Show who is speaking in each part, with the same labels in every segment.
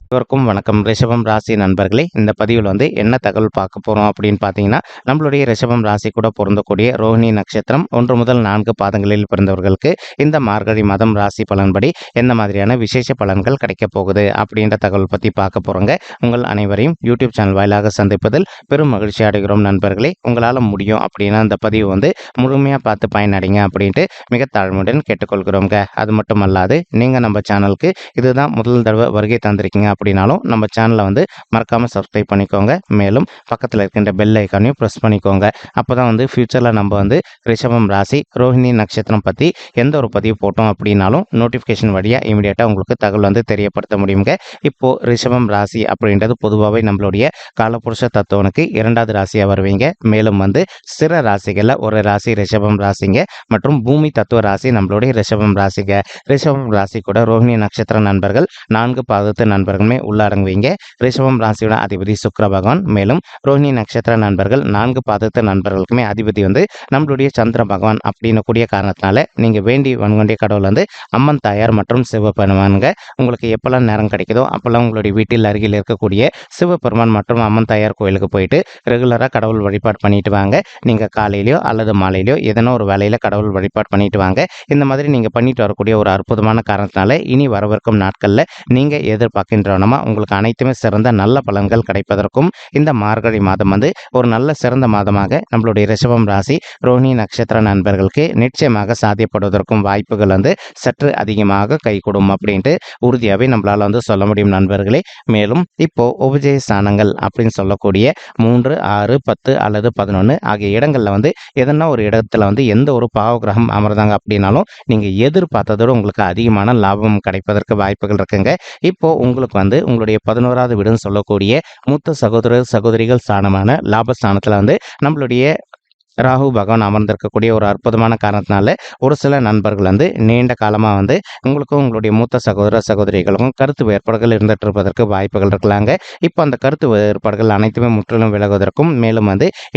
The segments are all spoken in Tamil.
Speaker 1: அனைவருக்கும் வணக்கம். ரிஷபம் ராசி நண்பர்களே, இந்த பதிவில் என்ன தகவல் பார்க்க போறோம் அப்படின்னு பார்த்தீங்கன்னா, நம்மளுடைய ரிஷபம் ராசி கூட பொருந்தக்கூடிய ரோஹிணி நட்சத்திரம் 1 முதல் 4 பாதங்களில் பிறந்தவர்களுக்கு இந்த மார்கழி மாதம் ராசி பலன்படி என்ன மாதிரியான விசேஷ பலன்கள் கிடைக்க போகுது அப்படின்ற தகவல் பற்றி பார்க்க போறோங்க. உங்கள் அனைவரையும் யூடியூப் சேனல் வாயிலாக சந்திப்பதில் பெரும் மகிழ்ச்சி அடைகிறோம் நண்பர்களே. உங்களால் முடியும் அப்படின்னா இந்த பதிவு முழுமையாக பார்த்து பயனடைங்க அப்படின்ட்டு மிக தாழ்மையுடன் கேட்டுக்கொள்கிறோங்க. அது மட்டும் அல்லாது நீங்கள் நம்ம சேனலுக்கு இதுதான் முதல் தடவை வருகை தந்திருக்கீங்க அப்படின்னாலும் நம்ம சேனலை மறக்காமல் சப்ஸ்கிரைப் பண்ணிக்கோங்க. மேலும் பக்கத்தில் இருக்கின்ற பெல் ஐக்கானையும் ப்ரெஸ் பண்ணிக்கோங்க. அப்போ தான் ஃபியூச்சரில் நம்ம ரிஷபம் ராசி ரோஹிணி நட்சத்திரம் பற்றி எந்த ஒரு பதிவு போட்டோம் அப்படின்னாலும் நோட்டிஃபிகேஷன் வழியாக இமீடியட்டாக உங்களுக்கு தகவல் தெரியப்படுத்த முடியுங்க. இப்போது ரிஷபம் ராசி அப்படின்றது பொதுவாகவே நம்மளுடைய காலபுருஷ தத்துவனுக்கு 2வது ராசியாக வருவீங்க. மேலும் ஸ்திர ராசிகளில் ஒரு ராசி ரிஷபம் ராசிங்க மற்றும் பூமி தத்துவ ராசி நம்மளுடைய ரிஷபம் ராசிங்க. ரிஷபம் ராசி கூட ரோஹிணி நட்சத்திர நண்பர்கள் 4 பாதத்து நண்பர்களுமே உள்ளடங்குவீங்க. ரிஷபம் ராசியோட அதிபதி சுக்கிர பகவான். மேலும் ரோஹிணி நட்சத்திர நண்பர்கள் 4 பாதத்து நண்பர்களுக்குமே அதிபதி நம்மளுடைய சந்திர பகவான் அப்படின்னு கூடிய காரணத்தினால நீங்க வேண்டி வணங்கக்கூடிய கடவுள் அம்மன் தாயார் மற்றும் சிவபெருமானுங்க. உங்களுக்கு எப்பெல்லாம் நேரம் கிடைக்குதோ அப்பெல்லாம் உங்களுடைய வீட்டில் அருகில் இருக்கக்கூடிய சிவபெருமான் மற்றும் அம்மன் தாயார் கோயிலுக்கு போயிட்டு ரெகுலராக கடவுள் வழிபாடு பண்ணிட்டு வாங்க. நீங்க காலையிலயோ அல்லது மாலையிலயோ ஏதேனோ ஒரு வேலையில கடவுள் வழிபாடு பண்ணிட்டு வாங்க. இந்த மாதிரி நீங்க பண்ணிட்டு வரக்கூடிய ஒரு அற்புதமான காரணத்தினால இனி வரவிருக்கும் நாட்கள்ல நீங்க எதிர்பார்க்கின்றனமா உங்களுக்கு அனைத்துமே சிறந்த நல்ல பலன்கள் கிடைப்பதற்கும் இந்த மார்கழி மாதம் ஒரு நல்ல சிறந்த மாதமாக நம்மளுடைய ரிஷபம் ராசி ரோஹிணி நட்சத்திர நண்பர்களுக்கு நிச்சயமாக சாத்தியப்படுவதற்கும் வாய்ப்புகள் சற்று அதிகமாக கைகூடும் அப்படின்ட்டு உறுதியாகவே நம்மளால சொல்ல முடியும் நண்பர்களே. மேலும் இப்போ உபஜய ஸ்தானங்கள் அப்படின்னு சொல்லக்கூடிய 3, 6, 10 அல்லது 11 ஆகிய இடங்கள்ல எதனா ஒரு இடத்துல எந்த ஒரு பாவகிரகம் அமர்ந்தாங்க அப்படின்னாலும் நீங்க எதிர்பார்த்ததோடு உங்களுக்கு அதிகமான லாபம் கிடைப்பதற்கு வாய்ப்புகள் இருக்குங்க. இப்போ உங்களுக்கு உங்களுடைய 11வது வீடுன்னு சொல்லக்கூடிய மூத்த சகோதர சகோதரிகள் ஸ்தானமான லாபஸ்தானத்துல நம்மளுடைய ராகு பகவான் அமர்ந்திருக்கக்கூடிய ஒரு அற்புதமான காரணத்தினால ஒரு சில நண்பர்கள் நீண்ட காலமாக உங்களுக்கும் உங்களுடைய மூத்த சகோதர சகோதரிகளுக்கும் கருத்து வேறுபாடுகள் இருந்துட்டு இருப்பதற்கு வாய்ப்புகள் இருக்கலாங்க. இப்போ அந்த கருத்து வேறுபாடுகள் அனைத்துமே முற்றிலும் விலகுவதற்கும் மேலும்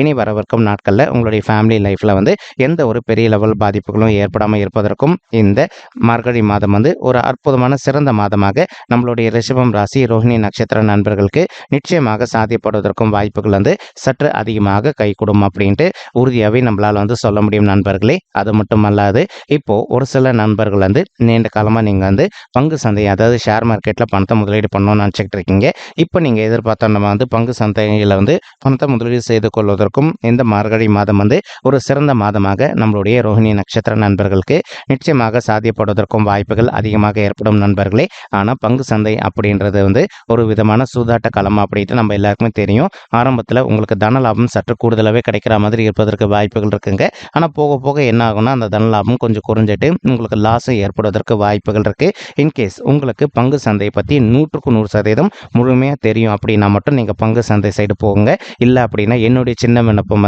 Speaker 1: இனி வரவிருக்கும் நாட்களில் உங்களுடைய ஃபேமிலி லைஃப்பில் எந்த ஒரு பெரிய லெவல் பாதிப்புகளும் ஏற்படாமல் இருப்பதற்கும் இந்த மார்கழி மாதம் ஒரு அற்புதமான சிறந்த மாதமாக நம்மளுடைய ரிஷபம் ராசி ரோஹிணி நட்சத்திர நண்பர்களுக்கு நிச்சயமாக சாத்தியப்படுவதற்கும் வாய்ப்புகள் சற்று அதிகமாக கைகூடும் அப்படின்ட்டு உறுதியாகவே நம்மளால் சொல்ல முடியும் நண்பர்களே. அது மட்டும் அல்லாது இப்போ ஒரு சில நண்பர்கள் நீண்ட காலமாக நீங்கள் பங்கு சந்தை அதாவது ஷேர் மார்க்கெட்டில் பணத்தை முதலீடு பண்ணணும்னு நினச்சிக்கிட்டு இருக்கீங்க. இப்போ நீங்கள் எதிர்பார்த்த நம்ம பங்கு சந்தையில் பணத்தை முதலீடு செய்து கொள்வதற்கும் இந்த மார்கழி மாதம் ஒரு சிறந்த மாதமாக நம்மளுடைய ரோஹிணி நட்சத்திர நண்பர்களுக்கு நிச்சயமாக சாத்தியப்படுவதற்கும் வாய்ப்புகள் அதிகமாக ஏற்படும் நண்பர்களே. ஆனால் பங்கு சந்தை அப்படின்றது ஒரு விதமான சூதாட்ட களம் அப்படின்ட்டு நம்ம எல்லாருக்குமே தெரியும். ஆரம்பத்தில் உங்களுக்கு தன லாபம் சற்று கூடுதலாகவே கிடைக்கிற மாதிரி இருப்பதற்கு வாய்ப்புகள் இருக்குங்க. ஆனால் போக போக என்ன ஆகும்னா அந்த தன லாபம் கொஞ்சம் குறைஞ்சிட்டு உங்களுக்கு லாஸும் ஏற்படுவதற்கு வாய்ப்புகள் இருக்கு. இன்கேஸ் உங்களுக்கு பங்கு சந்தையை பற்றி 100க்கு 100% முழுமையாக தெரியும் அப்படின்னா மட்டும் நீங்கள் பங்கு சந்தை சைடு போகுங்க. இல்லை அப்படின்னா என்னுடைய சின்ன விண்ணப்பம்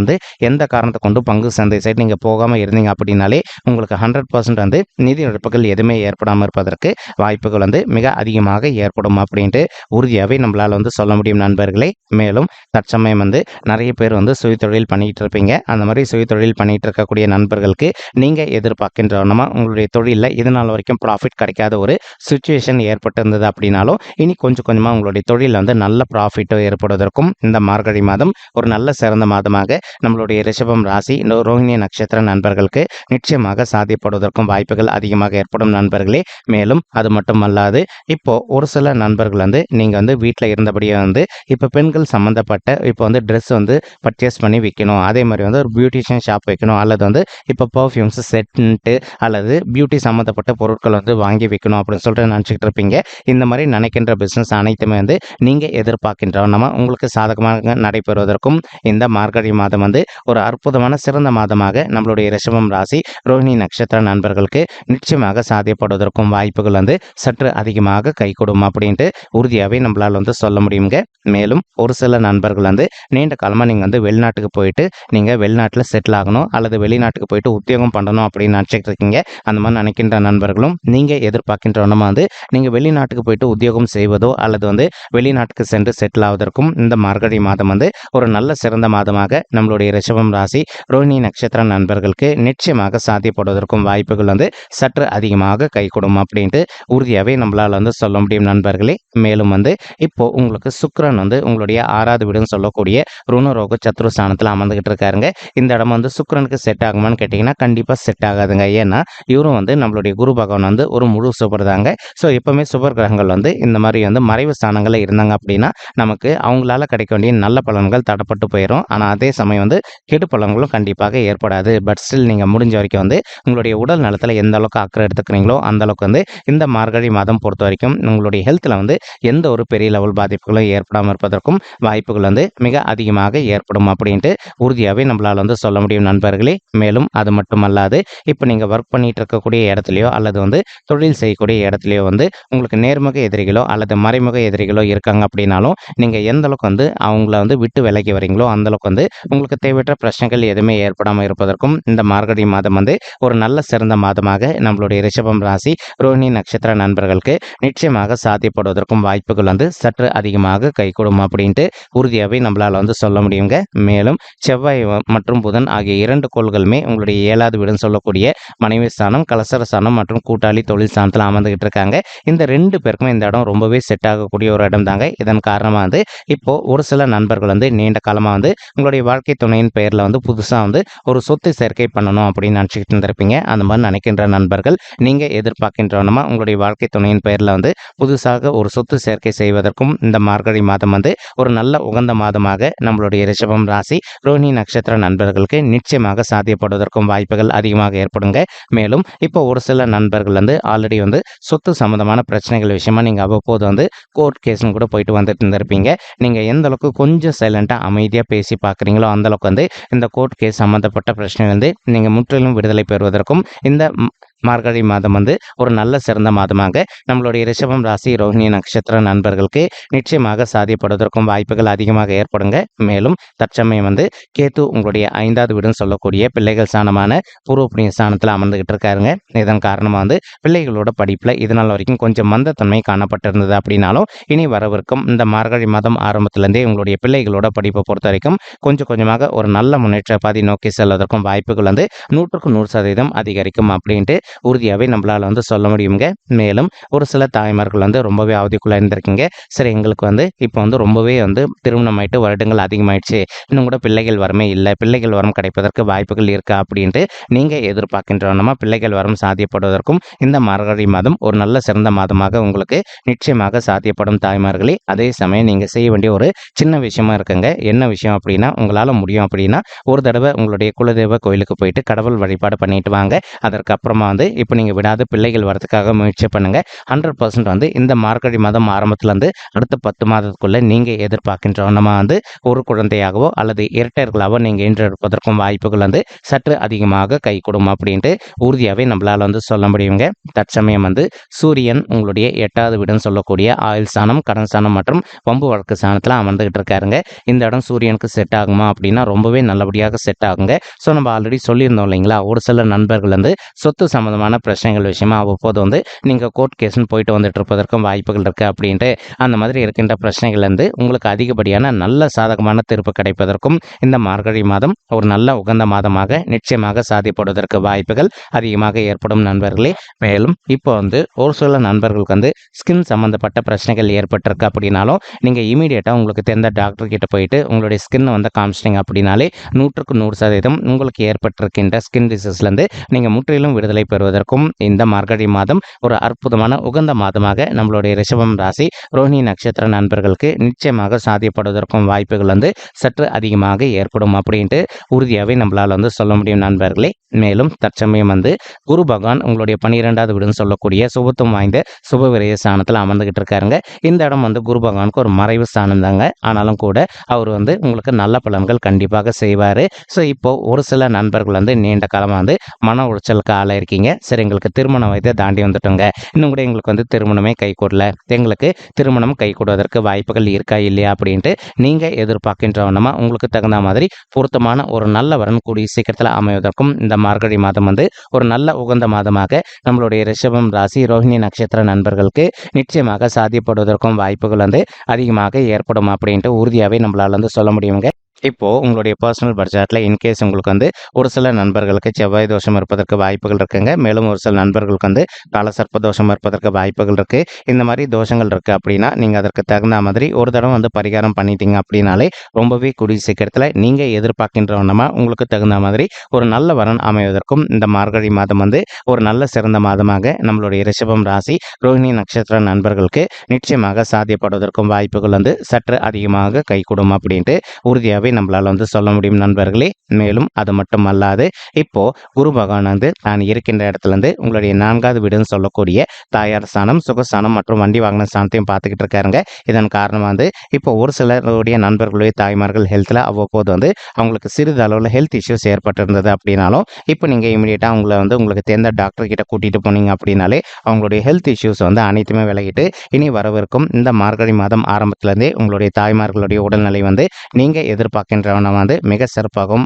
Speaker 1: எந்த காரணத்தை கொண்டு பங்கு சந்தை சைடு நீங்கள் போகாமல் இருந்தீங்க அப்படின்னாலே உங்களுக்கு 100% நிதி இழப்புகள் எதுவுமே ஏற்படாமல் இருப்பதற்கு வாய்ப்புகள் மிக அதிகமாக ஏற்படும் அப்படின்ட்டு உறுதியாகவே நம்மளால் சொல்ல முடியும் நண்பர்களே. மேலும் தற்சமயம் நிறைய பேர் சுயதொழில் பண்ணிட்டு இருப்பீங்க. அந்த மாதிரி சுயதொழில் பண்ணிட்டு இருக்கக்கூடிய நண்பர்களுக்கு நீங்கள் எதிர்பார்க்கின்றனமா உங்களுடைய தொழிலில் இதனால் வரைக்கும் ப்ராஃபிட் கிடைக்காத ஒரு சுச்சுவேஷன் ஏற்பட்டிருந்தது அப்படின்னாலும் இனி கொஞ்சம் கொஞ்சமாக உங்களுடைய தொழிலில் நல்ல ப்ராஃபிட் ஏற்படுவதற்கும் இந்த மார்கழி மாதம் ஒரு நல்ல சிறந்த மாதமாக நம்மளுடைய ரிஷபம் ராசி ரோஹிணி நட்சத்திர நண்பர்களுக்கு நிச்சயமாக சாத்தியப்படுவதற்கும் வாய்ப்புகள் அதிகமாக ஏற்படும் நண்பர்களே. மேலும் அது மட்டும் அல்லாது இப்போ ஒரு சில நண்பர்கள் நீங்கள் வீட்டில் இருந்தபடியே இப்போ பெண்கள் சம்மந்தப்பட்ட இப்போ ட்ரெஸ் பர்ச்சேஸ் பண்ணி விற்கணும், அதே மாதிரி ஒரு பியூட்டிஷியன் ஷாப் வைக்கணும் அல்லது இப்போ பர்ஃப்யூம்ஸ் செட்டு அல்லது பியூட்டி சம்மந்தப்பட்ட பொருட்கள் வாங்கி வைக்கணும் அப்படின்னு சொல்லிட்டு நினச்சிக்கிட்டு இருப்பீங்க. இந்த மாதிரி நினைக்கின்ற பிஸ்னஸ் அனைத்துமே நீங்கள் எதிர்பார்க்கின்ற நம்ம உங்களுக்கு சாதகமாக நடைபெறுவதற்கும் இந்த மார்கழி மாதம் ஒரு அற்புதமான சிறந்த மாதமாக நம்மளுடைய ரிஷபம் ராசி ரோஹிணி நட்சத்திர நண்பர்களுக்கு நிச்சயமாக சாத்தியப்படுவதற்கும் வாய்ப்புகள் சற்று அதிகமாக கைகூடும் அப்படின்ட்டு உறுதியாகவே நம்மளால் சொல்ல முடியுங்க. மேலும் ஒரு சில நண்பர்கள் வந்து நீண்ட காலமாக நீங்கள் வந்து வெளிநாட்டுக்கு போயிட்டு நீங்கள் வெளிநாட்டில் செட்டில் ஆகணும் அல்லது வெளிநாட்டுக்கு போயிட்டு உத்தியோகம் பண்ணணும் அப்படின்னு நினச்சிட்டு இருக்கீங்க. அந்த மாதிரி நினைக்கின்ற நண்பர்களும் நீங்கள் எதிர்பார்க்கின்ற ஒன்றுமா வந்து நீங்கள் வெளிநாட்டுக்கு போயிட்டு உத்தியோகம் செய்வதோ அல்லது வந்து வெளிநாட்டுக்கு சென்று செட்டில் ஆவதற்கும் இந்த மார்கழி மாதம் வந்து ஒரு நல்ல சிறந்த மாதமாக நம்மளுடைய ரிஷபம் ராசி ரோஹிணி நட்சத்திர நண்பர்களுக்கு நிச்சயமாக சாத்தியப்படுவதற்கும் வாய்ப்புகள் வந்து சற்று அதிகமாக கைகூடும் அப்படின்ட்டு உறுதியாகவே நம்மளால் வந்து சொல்ல முடியும் நண்பர்களே. மேலும் வந்து இப்போ உங்களுக்கு சுக்கிரன் வந்து உங்களுடைய 6வது வீடுன்னு சொல்லக்கூடிய ருணரோக சத்ருஸ்தானத்தில் அமர்ந்துகிட்டு இருக்காருங்க. இந்த இடம் வந்து சுக்கிரனுக்கு செட் ஆகுமான்னு கேட்டிங்கன்னா கண்டிப்பாக செட் ஆகாதுங்க. ஏன்னா இவரும் வந்து நம்மளுடைய குரு பகவான் வந்து ஒரு முழு சுபர் தாங்க. ஸோ எப்பவுமே சுபர் கிரகங்கள் வந்து இந்த மாதிரி வந்து மறைவு ஸ்தானங்களில் இருந்தாங்க அப்படின்னா நமக்கு அவங்களால கிடைக்க வேண்டிய நல்ல பலன்கள் தடப்பட்டு போயிடும். ஆனால் அதே சமயம் வந்து கெடு பலன்களும் கண்டிப்பாக ஏற்படாது. பட் ஸ்டில் நீங்கள் முடிஞ்ச வரைக்கும் வந்து உங்களுடைய உடல் நலத்தில் எந்த அளவுக்கு அக்கறை எடுத்துக்கிறீங்களோ அந்த அளவுக்கு வந்து இந்த மார்கழி மாதம் பொறுத்த வரைக்கும் உங்களுடைய ஹெல்த்தில் வந்து எந்த ஒரு பெரிய லெவல் பாதிப்புகளும் ஏற்படாமல் இருப்பதற்கும் வாய்ப்புகள் வந்து மிக அதிகமாக ஏற்படும் அப்படின்ட்டு உறுதியாகவே நம்மளால் வந்து சொல்ல முடியும் நண்பர்களே. மேலும் அது மட்டுமல்லாது இப்போ நீங்கள் ஒர்க் பண்ணிட்டு இருக்கக்கூடிய இடத்துலையோ அல்லது வந்து தொழில் செய்யக்கூடிய இடத்துலையோ வந்து உங்களுக்கு நேர்முக எதிரிகளோ அல்லது மறைமுக எதிரிகளோ இருக்காங்க அப்படின்னாலும் நீங்கள் எந்த அளவுக்கு வந்து அவங்கள வந்து விட்டு விலகி வரீங்களோ அந்த அளவுக்கு வந்து உங்களுக்கு தேவையற்ற பிரச்சனைகள் எதுவுமே ஏற்படாமல் இருப்பதற்கும் இந்த மார்கழி மாதம் வந்து ஒரு நல்ல சிறந்த மாதமாக நம்மளுடைய ரிஷபம் ராசி ரோஹிணி நட்சத்திர நண்பர்களுக்கு நிச்சயமாக சாத்தியப்படுவதற்கும் வாய்ப்புகள் வந்து சற்று அதிகமாக கைகூடும் அப்படின்ட்டு உறுதியாகவே நம்மளால் வந்து சொல்ல முடியுங்க. மேலும் செவ்வாய் மற்றும் புதன் ஆகிய 2 கோள்களுமே உங்களுடைய 7வது வீடுன்னு சொல்லக்கூடிய மனைவி ஸ்தானம், கலசர ஸ்தானம் மற்றும் கூட்டாளி தொழில் ஸ்தானத்தில் அமர்ந்துகிட்டு இருக்காங்க. இந்த 2 பேருக்குமே இந்த இடம் ரொம்பவே செட் ஆகக்கூடிய ஒரு இடம் தாங்க. இதன் காரணமாக வந்து இப்போ ஒரு சில நண்பர்கள் வந்து நீண்ட காலமாக வந்து உங்களுடைய வாழ்க்கை துணையின் பெயரில் வந்து புதுசாக வந்து ஒரு சொத்து சேர்க்கை பண்ணணும் அப்படின்னு நினச்சிக்கிட்டு இருந்திருப்பீங்க. அந்த மாதிரி நினைக்கின்ற நண்பர்கள் நீங்கள் எதிர்பார்க்கின்றவனமா உங்களுடைய வாழ்க்கை துணையின் பெயரில் வந்து புதுசாக ஒரு சொத்து சேர்க்கை செய்வதற்கும் இந்த மார்கழி மாதம் வந்து ஒரு நல்ல உகந்த மாதமாக நம்மளுடைய ரிஷபம் ராசி ரோஹிணி நட்சத்திர நண்பர்களுக்கு நிச்சயமாக சாத்தியப்படுவதற்கும் வாய்ப்புகள் அதிகமாக ஏற்படுங்க. மேலும் இப்போ ஒரு சில நண்பர்கள் வந்து ஆல்ரெடி வந்து சொத்து சம்பந்தமான பிரச்சனைகள் விஷயமா நீங்கள் அவ்வப்போது வந்து கோர்ட் கேஸ்னு கூட போயிட்டு வந்துட்டு இருந்திருப்பீங்க. நீங்கள் எந்த அளவுக்கு கொஞ்சம் சைலண்டாக அமைதியாக பேசி பார்க்குறீங்களோ அந்த அளவுக்கு வந்து இந்த கோர்ட் கேஸ் சம்மந்தப்பட்ட பிரச்சனை வந்து நீங்கள் முற்றிலும் விடுதலை பெறுவதற்கும் இந்த மார்கழி மாதம் வந்து ஒரு நல்ல சிறந்த மாதமாக நம்மளுடைய ரிஷபம் ராசி ரோஹிணி நட்சத்திர நண்பர்களுக்கு நிச்சயமாக சாத்தியப்படுவதற்கும் வாய்ப்புகள் அதிகமாக ஏற்படுங்க. மேலும் தற்சமயம் வந்து கேத்து உங்களுடைய 5வது வீடுன்னு சொல்லக்கூடிய பிள்ளைகள் ஸ்தானமான பூர்வ புண்ணிய ஸ்தானத்தில் அமர்ந்துகிட்டு இருக்காருங்க. இதன் காரணமாக வந்து பிள்ளைகளோட படிப்பில் இதனால் வரைக்கும் கொஞ்சம் மந்தத்தன்மை காணப்பட்டிருந்தது அப்படின்னாலும் இனி வரவிருக்கும் இந்த மார்கழி மாதம் ஆரம்பத்திலேருந்தே உங்களுடைய பிள்ளைகளோட படிப்பை பொறுத்த வரைக்கும் கொஞ்சம் கொஞ்சமாக ஒரு நல்ல முன்னேற்ற பாதை நோக்கி செல்வதற்கும் வாய்ப்புகள் வந்து 100க்கு 100% அதிகரிக்கும் அப்படின்ட்டு உறுதியாகவே நம்மளால் வந்து சொல்ல முடியுங்க. மேலும் ஒரு சில தாய்மார்கள் வந்து ரொம்பவே அவதிக்குள்ளே இருந்திருக்கீங்க. சரி, எங்களுக்கு வந்து இப்போ வந்து ரொம்பவே வந்து திருமணம் ஆயிட்டு வருடங்கள் அதிகமாயிடுச்சு, இன்னும் கூட பிள்ளைகள் வரமே இல்லை, பிள்ளைகள் வரம் கிடைப்பதற்கு வாய்ப்புகள் இருக்கா அப்படின்ட்டு நீங்கள் எதிர்பார்க்கின்றவனமா பிள்ளைகள் வரம் சாத்தியப்படுவதற்கும் இந்த மார்கழி மாதம் ஒரு நல்ல சிறந்த மாதமாக உங்களுக்கு நிச்சயமாக சாத்தியப்படும் தாய்மார்களே. அதே சமயம் நீங்கள் செய்ய வேண்டிய ஒரு சின்ன விஷயமா இருக்குங்க. என்ன விஷயம் அப்படின்னா, உங்களால் முடியும் அப்படின்னா ஒரு தடவை உங்களுடைய குலதெய்வ கோயிலுக்கு போயிட்டு கடவுள் வழிபாடு பண்ணிட்டு வாங்க. அதற்கப்புறமா வந்து இப்போ நீங்கள் விடாத பிள்ளைகள் வரதுக்காக முயற்சி பண்ணுங்க. 100% வந்து இந்த மார்கழி மாதம் ஆரம்பத்துலேருந்து அடுத்த 10 மாதத்துக்குள்ளே நீங்கள் எதிர்பார்க்கின்றவனமா வந்து ஒரு குழந்தையாகவோ அல்லது இரட்டையர்களாகவோ நீங்கள் ஈன்றெடுப்பதற்கும் வாய்ப்புகள் வந்து சற்று அதிகமாக கைகூடும் அப்படின்ட்டு உறுதியாகவே நம்மளால் வந்து சொல்ல முடியுங்க. தற்சமயம் வந்து சூரியன் உங்களுடைய 8வது வீடுன்னு சொல்லக்கூடிய ஆயுள் ஸ்தானம், கடன் ஸ்தானம் மற்றும் வம்பு வழக்கு ஸ்தானத்தில் அமர்ந்துகிட்டு இருக்காருங்க. இந்த இடம் சூரியனுக்கு செட் ஆகுமா அப்படின்னா ரொம்பவே நல்லபடியாக செட் ஆகுங்க. ஸோ நம்ம ஆல்ரெடி சொல்லியிருந்தோம் இல்லைங்களா, ஒரு சில நண்பர்கள் வந்து சொத்து சம்பந்தமான பிரச்சனைகள் விஷயமா அவ்வப்போது வந்து நீங்கள் கோர்ட் கேஸ்ன்னு போயிட்டு வந்துட்டு இருப்பதற்கும் வாய்ப்புகள் இருக்குது அப்படின்ட்டு அந்த மாதிரி இருக்கின்ற பிரச்சனைகள்லேருந்து உங்களுக்கு அதிகப்படியான நல்ல சாதகமான தீர்ப்பு கிடைப்பதற்கும் இந்த மார்கழி மாதம் ஒரு நல்ல உகந்த மாதமாக நிச்சயமாக சாத்தியப்படுவதற்கு வாய்ப்புகள் அதிகமாக ஏற்படும் நண்பர்களே. மேலும் இப்போ வந்து ஒரு சில நண்பர்களுக்கு வந்து ஸ்கின் சம்மந்தப்பட்ட பிரச்சனைகள் ஏற்பட்டிருக்கு அப்படின்னாலும் நீங்கள் இமீடியட்டாக உங்களுக்கு தெரிந்த டாக்டர் கிட்ட போயிட்டு உங்களுடைய ஸ்கின்னை வந்து காமிச்சிட்டிங்க அப்படின்னாலே 100க்கு 100% உங்களுக்கு ஏற்பட்டிருக்கின்ற ஸ்கின் டிசீஸ்லேருந்து நீங்கள் முற்றிலும் விடுதலை பெறுவதற்கும் இந்த மார்கழி மாதம் ஒரு அற்புதமான உகந்த மாதமாக நம்மளுடைய ரிஷபம் ராசி ரோஹிணி நட்சத்திர நண்பர்களுக்கு நிச்சயமாக சாத்தியப்படுவதற்கும் வாய்ப்புகள் வந்து சற்று அதிகமாக ஏற்படும் அப்படின்ட்டு உறுதியாகவே நம்மளால் வந்து சொல்ல முடியும் நண்பர்களே. மேலும் தற்சமயம் வந்து குரு பகவான் உங்களுடைய 12வது வீடுன்னு சொல்லக்கூடிய சுபத்துவம் வாய்ந்த சுப விரய ஸ்தானத்தில் அமர்ந்துகிட்டு இருக்காருங்க. இந்த இடம் வந்து குரு பகவானுக்கு ஒரு மறைவு ஸ்தானம் தாங்க. ஆனாலும் கூட அவர் வந்து உங்களுக்கு நல்ல பலன்கள் கண்டிப்பாக செய்வார். ஸோ இப்போ ஒரு சில நண்பர்கள் வந்து நீண்ட காலமாக வந்து மன உளைச்சலுக்கு ஆளாயிருக்கீங்க. இருக்கீங்க. சரி, எங்களுக்கு திருமண வயதை தாண்டி வந்துட்டோங்க, இன்னும் கூட எங்களுக்கு வந்து திருமணமே கைகூடல, எங்களுக்கு திருமணம் கைகூடுவதற்கு வாய்ப்புகள் இருக்கா இல்லையா அப்படின்ட்டு நீங்கள் எதிர்பார்க்கின்ற வண்ணமாக உங்களுக்கு தகுந்த மாதிரி பொருத்தமான ஒரு நல்ல வரன் கூடிய சீக்கிரத்தில் அமைவதற்கும் இந்த மார்கழி மாதம் வந்து ஒரு நல்ல உகந்த மாதமாக நம்மளுடைய ரிஷபம் ராசி ரோஹிணி நட்சத்திர நண்பர்களுக்கு நிச்சயமாக சாத்தியப்படுவதற்கும் வாய்ப்புகள் வந்து அதிகமாக ஏற்படும் அப்படின்ட்டு உறுதியாகவே நம்மளால வந்து சொல்ல முடியுங்க. இப்போ உங்களுடைய பர்சனல் பட்ஜெட்டில் இன்கேஸ் உங்களுக்கு வந்து ஒரு சில நண்பர்களுக்கு செவ்வாய் தோஷம் இருப்பதற்கு வாய்ப்புகள் இருக்குங்க. மேலும் ஒரு சில நண்பர்களுக்கு வந்து காலசர்ப்ப தோஷம் இருப்பதற்கு வாய்ப்புகள் இருக்கு. இந்த மாதிரி தோஷங்கள் இருக்கு அப்படின்னா நீங்க அதற்கு தகுந்த மாதிரி ஒரு தடவை வந்து பரிகாரம் பண்ணிட்டீங்க அப்படின்னாலே ரொம்பவே கூடிய சீக்கிரத்தில் நீங்க எதிர்பார்க்கின்ற வண்ணமா உங்களுக்கு தகுந்த மாதிரி ஒரு நல்ல வரன் அமைவதற்கும் இந்த மார்கழி மாதம் வந்து ஒரு நல்ல சிறந்த மாதமாக நம்மளுடைய ரிஷபம் ராசி ரோஹிணி நட்சத்திர நண்பர்களுக்கு நிச்சயமாக சாத்தியப்படுவதற்கும் வாய்ப்புகள் வந்து சற்று அதிகமாக கைகூடும் அப்படின்ட்டு உறுதியாகவே நம்மளால வந்து சொல்ல முடியும் நண்பர்களே. மேலும் அது மட்டும் அல்லாது இப்போ குரு பகவான் வந்து நான் இருக்கின்ற இடத்துல இருந்து உங்களுடைய 4வது வீடுன்னு சொல்லக்கூடிய தாயார் ஸ்தானம், சுகஸ்தானம் மற்றும் வண்டி வாகன ஸ்தானத்தையும் பார்த்துக்கிட்டு இருக்காருங்க. இதன் காரணமாக வந்து இப்போ ஒரு சிலருடைய நண்பர்களுடைய தாய்மார்கள் ஹெல்த்தில் அவ்வப்போது வந்து அவங்களுக்கு சிறிது அளவில் ஹெல்த் இஷ்யூஸ் ஏற்பட்டிருந்தது அப்படின்னாலும் இப்போ நீங்கள் இமீடியட்டாக அவங்கள வந்து உங்களுக்கு தெரிந்த டாக்டர் கிட்ட கூட்டிகிட்டு போனீங்க அப்படின்னாலே அவங்களுடைய ஹெல்த் இஷ்யூஸ் வந்து அனைத்துமே விலகிட்டு இனி வரவிருக்கும் இந்த மார்கழி மாதம் ஆரம்பத்திலேருந்தே உங்களுடைய தாய்மார்களுடைய உடல்நிலை வந்து நீங்கள் எதிர்பார்க்கின்றவன வந்து மிக சிறப்பாகவும்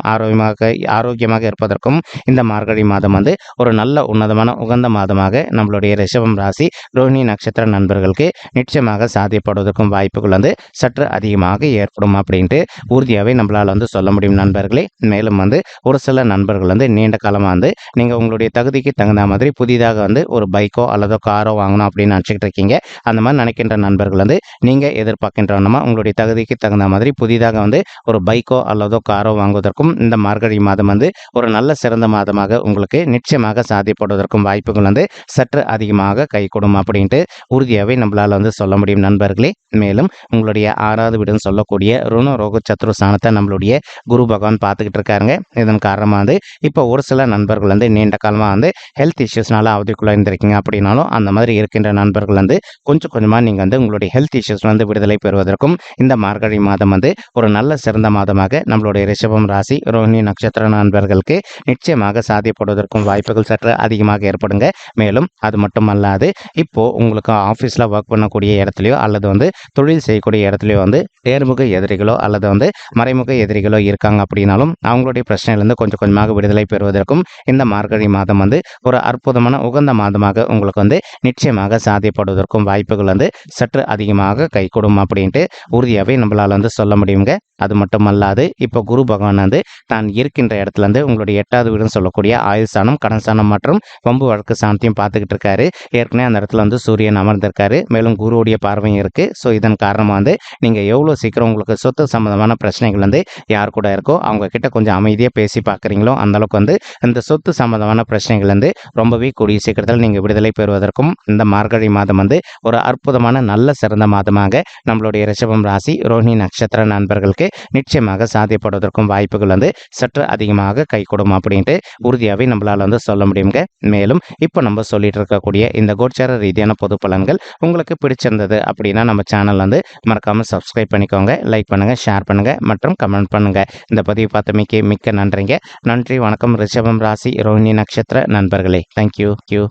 Speaker 1: ஆரோக்கியமாக இருப்பதற்கும் இந்த மார்கழி மாதம் வந்து ஒரு நல்ல உன்னதமான உகந்த மாதமாக நம்மளுடைய ரிஷபம் ராசி ரோஹிணி நட்சத்திர நண்பர்களுக்கு நிச்சயமாக சாத்தியப்படுவதற்கும் வாய்ப்புகள் வந்து சற்று அதிகமாக ஏற்படும் அப்படின்ட்டு உறுதியாகவே நம்மளால் வந்து சொல்ல முடியும் நண்பர்களே. மேலும் வந்து ஒரு சில நண்பர்கள் வந்து நீண்ட காலமாக வந்து நீங்கள் உங்களுடைய தகுதிக்கு தகுந்த மாதிரி புதிதாக வந்து ஒரு பைக்கோ அல்லது காரோ வாங்கணும் அப்படின்னு நினச்சிக்கிட்டு இருக்கீங்க. அந்த மாதிரி நினைக்கின்ற நண்பர்கள் வந்து நீங்கள் எதிர்பார்க்கின்றவனமா உங்களுடைய தகுதிக்கு தகுந்த மாதிரி புதிதாக வந்து ஒரு பைக்கோ அல்லதோ காரோ வாங்குவதற்கும் இந்த மார்கழி மாதம் வந்து ஒரு நல்ல சிறந்த மாதமாக உங்களுக்கு நிச்சயமாக சாத்தியப்படுவதற்கும் வாய்ப்புகள் வந்து சற்று அதிகமாக கைகூடும் அப்படின்ட்டு உறுதியாகவே நம்மளால் வந்து சொல்ல முடியும் நண்பர்களே. மேலும் உங்களுடைய 6வது வீடுன்னு சொல்லக்கூடிய ருண ரோக சத்ரு ஸ்தானத்தை நம்மளுடைய குரு பகவான் பார்த்துக்கிட்டு இருக்காருங்க. இதன் காரணமாக வந்து இப்போ ஒரு சில நண்பர்கள் வந்து நீண்ட காலமாக வந்து ஹெல்த் இஷ்யூஸ்னால அவதிக்குள்ளே இருந்திருக்கீங்க அப்படின்னாலும் அந்த மாதிரி இருக்கின்ற நண்பர்கள் வந்து கொஞ்சம் கொஞ்சமாக நீங்கள் வந்து உங்களுடைய ஹெல்த் இஷ்யூஸ் வந்து விடுதலை பெறுவதற்கும் இந்த மார்கழி மாதம் வந்து ஒரு நல்ல சிறந்த மாதமாக நம்மளுடைய ரிஷபம் ராசி ரோஹிணி நட்சத்திர நண்பர்களுக்கு நிச்சயமாக சாத்தியப்படுவதற்கும் வாய்ப்புகள் சற்று அதிகமாக ஏற்படுங்க. மேலும் அது மட்டும் அல்லாது இப்போ உங்களுக்கு ஆஃபீஸில் ஒர்க் பண்ணக்கூடிய இடத்துலையோ அல்லது வந்து தொழில் செய்யக்கூடிய இடத்துலையோ வந்து நேர்முக எதிரிகளோ அல்லது வந்து மறைமுக எதிரிகளோ இருக்காங்க அப்படின்னாலும் அவங்களுடைய பிரச்சனையிலிருந்து கொஞ்சம் கொஞ்சமாக விடுதலை பெறுவதற்கும் இந்த மார்கழி மாதம் வந்து ஒரு அற்புதமான உகந்த மாதமாக உங்களுக்கு வந்து நிச்சயமாக சாத்தியப்படுவதற்கும் வாய்ப்புகள் வந்து சற்று அதிகமாக கைகூடும் அப்படின்ட்டு உறுதியாகவே நம்மளால் வந்து சொல்ல முடியுங்க. அது மட்டும் அல்லாது இப்போ குரு பகவான் வந்து தான் இருக்கின்ற இடத்துல இருந்து உங்களுடைய 8வது வீடுன்னு சொல்லக்கூடிய ஆயுள் ஸ்தானம், கடன் ஸ்தானம் மற்றும் வம்பு வழக்கு ஸ்தானத்தையும் பார்த்துக்கிட்டு இருக்காரு. ஏற்கனவே அந்த இடத்துல வந்து சூரியன் அமர்ந்திருக்காரு. மேலும் குருவுடைய பார்வையும் இருக்கு. ஸோ இதன் காரணமாக வந்து நீங்கள் எவ்வளோ சீக்கிரம் உங்களுக்கு சொத்து சம்பந்தமான பிரச்சனைகள் வந்து யார் கூட இருக்கோ அவங்க கிட்ட கொஞ்சம் அமைதியாக பேசி பார்க்குறீங்களோ அந்த அளவுக்கு வந்து இந்த சொத்து சம்பந்தமான பிரச்சனைகள் வந்து ரொம்பவே கூடிய சீக்கிரத்தில் நீங்கள் விடுதலை பெறுவதற்கும் இந்த மார்கழி மாதம் வந்து ஒரு அற்புதமான நல்ல சிறந்த மாதமாக நம்மளுடைய ரிஷபம் ராசி ரோஹிணி நட்சத்திர நண்பர்களுக்கு நிச்சயமாக சாத்தியப்படுவதற்கும் வாய்ப்புகள் வந்து சற்று அதிகமாக கைகூடும் அப்படின்ட்டு உறுதியாகவே நம்மளால் வந்து சொல்ல முடியுங்க. மேலும் இப்போ நம்ம சொல்லிட்டு இருக்கக்கூடிய இந்த கோச்சார ரீதியான பொது பலன்கள் உங்களுக்கு பிடிச்சிருந்தது அப்படின்னா நம்ம சேனல் வந்து மறக்காமல் சப்ஸ்கிரைப் பண்ணிக்கோங்க, லைக் பண்ணுங்கள், ஷேர் பண்ணுங்கள் மற்றும் கமெண்ட் பண்ணுங்கள். இந்த பதிவு பார்த்தமைக்கு மிக்க நன்றிங்க. நன்றி, வணக்கம் ரிஷபம் ராசி ரோஹிணி நட்சத்திர நண்பர்களே. தேங்க்யூ.